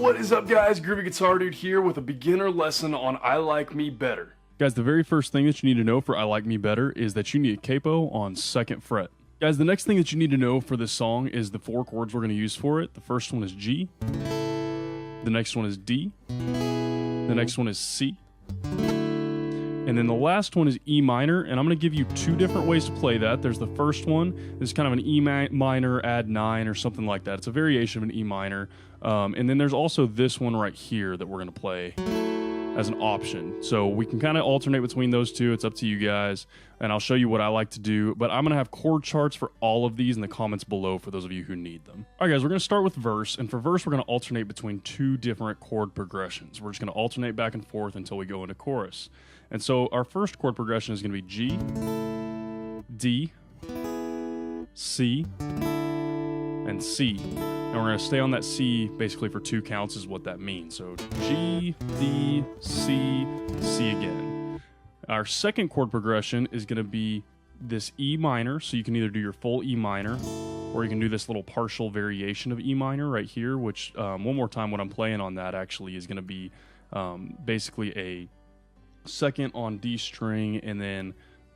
What is up, guys? Groovy Guitar Dude here with a beginner lesson on I Like Me Better. Guys, the very first thing that you need to know for I Like Me Better is that you need a capo on 2nd fret. Guys, the next thing that you need to know for this song is the 4 chords we're going to use for it. The first one is G, the next one is D, the next one is C, and then the last one is E minor, and I'm going to give you 2 different ways to play that. There's the first one, this is kind of an E minor add 9 or something like that. It's a variation of an E minor. And then there's also this one right here that we're going to play as an option. So we can kind of alternate between those two. It's up to you guys, and I'll show you what I like to do. But I'm going to have chord charts for all of these in the comments below for those of you who need them. All right, guys, we're going to start with verse, and for verse, we're going to alternate between 2 different chord progressions. We're just going to alternate back and forth until we go into chorus. And so our first chord progression is going to be G, D, C, and C. And we're going to stay on that C basically for 2 counts is what that means. So G, D, C, C again. Our second chord progression is going to be this E minor. So you can either do your full E minor, or you can do this little partial variation of E minor right here, which one more time what I'm playing on that actually is going to be basically a 2nd on D string and then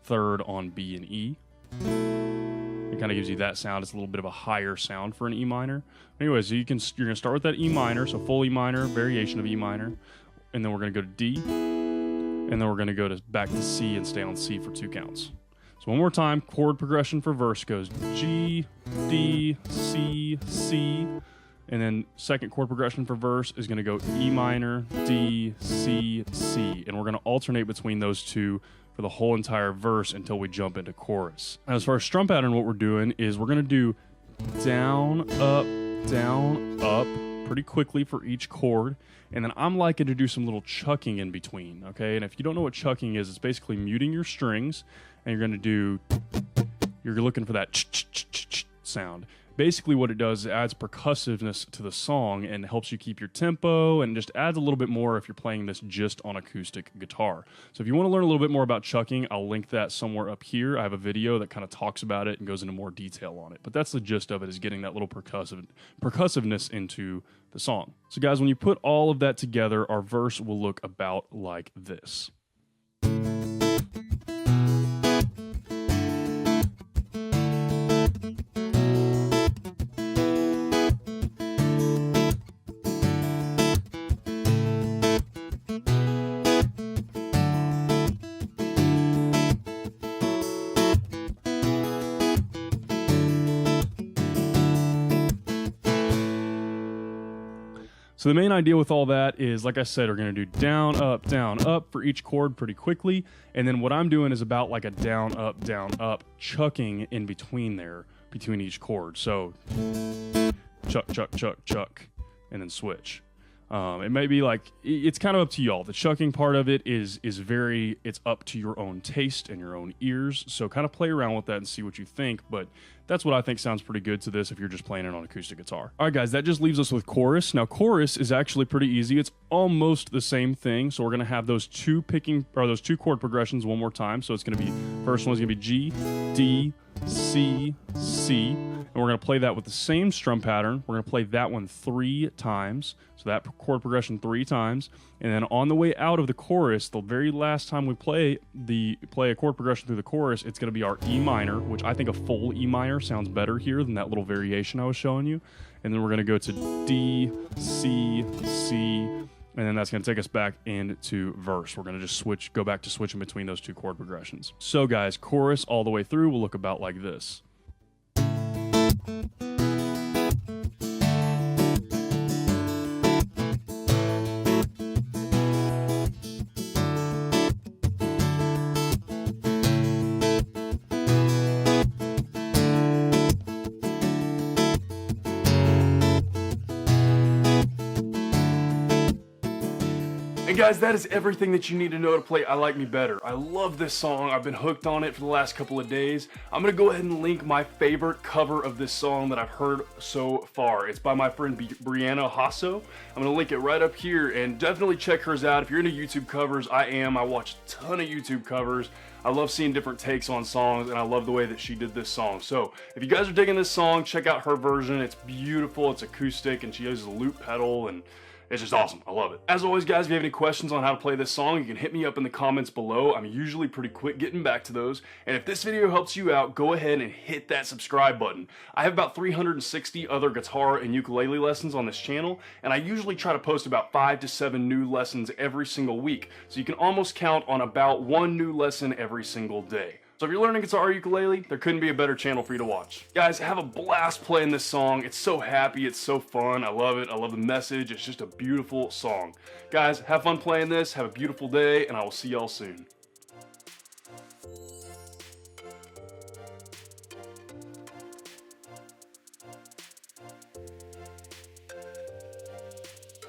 3rd on B and E. It kind of gives you that sound. It's a little bit of a higher sound for an E minor. Anyways, so you're going to start with that E minor, so full E minor, variation of E minor, and then we're going to go to D, and then we're going to go back to C and stay on C for 2 counts. So one more time, chord progression for verse goes G, D, C, C, and then second chord progression for verse is going to go E minor, D, C, C, and we're going to alternate between those 2 for the whole entire verse until we jump into chorus. Now, as far as strum pattern, what we're doing is we're going to do down, up pretty quickly for each chord, and then I'm liking to do some little chucking in between, okay? And if you don't know what chucking is, it's basically muting your strings, and you're going to you're looking for that ch-ch-ch-ch sound. Basically what it does is it adds percussiveness to the song and helps you keep your tempo, and just adds a little bit more if you're playing this just on acoustic guitar. So if you want to learn a little bit more about chucking, I'll link that somewhere up here. I have a video that kind of talks about it and goes into more detail on it. But that's the gist of it, is getting that little percussiveness into the song. So guys, when you put all of that together, our verse will look about like this. So the main idea with all that is, like I said, we're going to do down, up for each chord pretty quickly. And then what I'm doing is about like a down, up, chucking in between there, between each chord. So chuck, chuck, chuck, chuck, and then switch. It may be like, it's kind of up to y'all. The chucking part of it is it's up to your own taste and your own ears. So kind of play around with that and see what you think. But that's what I think sounds pretty good to this if you're just playing it on acoustic guitar. All right, guys, that just leaves us with chorus. Now, chorus is actually pretty easy. It's almost the same thing. So we're going to have those 2 chord progressions one more time. So it's going to be, first one is going to be G, D, C, C, and we're going to play that with the same strum pattern. We're going to play that one 3 times, so that chord progression 3 times, and then on the way out of the chorus, the very last time we play a chord progression through the chorus, it's going to be our E minor, which I think a full E minor sounds better here than that little variation I was showing you, and then we're going to go to D, C, C, and then that's going to take us back into verse. We're going to just go back to switching between those 2 chord progressions. So guys, chorus all the way through will look about like this. And guys, that is everything that you need to know to play I Like Me Better. I love this song. I've been hooked on it for the last couple of days. I'm going to go ahead and link my favorite cover of this song that I've heard so far. It's by my friend Brianna Hasso. I'm going to link it right up here, and definitely check hers out. If you're into YouTube covers, I am. I watch a ton of YouTube covers. I love seeing different takes on songs, and I love the way that she did this song. So if you guys are digging this song, check out her version. It's beautiful, it's acoustic, and she uses a loop pedal, and It's just awesome. I love it. As always, guys, if you have any questions on how to play this song, you can hit me up in the comments below. I'm usually pretty quick getting back to those. And if this video helps you out, go ahead and hit that subscribe button. I have about 360 other guitar and ukulele lessons on this channel, and I usually try to post about 5 to 7 new lessons every single week. So you can almost count on about 1 new lesson every single day. So if you're learning guitar or ukulele, there couldn't be a better channel for you to watch. Guys, have a blast playing this song. It's so happy, it's so fun. I love it. I love the message. It's just a beautiful song. Guys, have fun playing this. Have a beautiful day, and I will see y'all soon.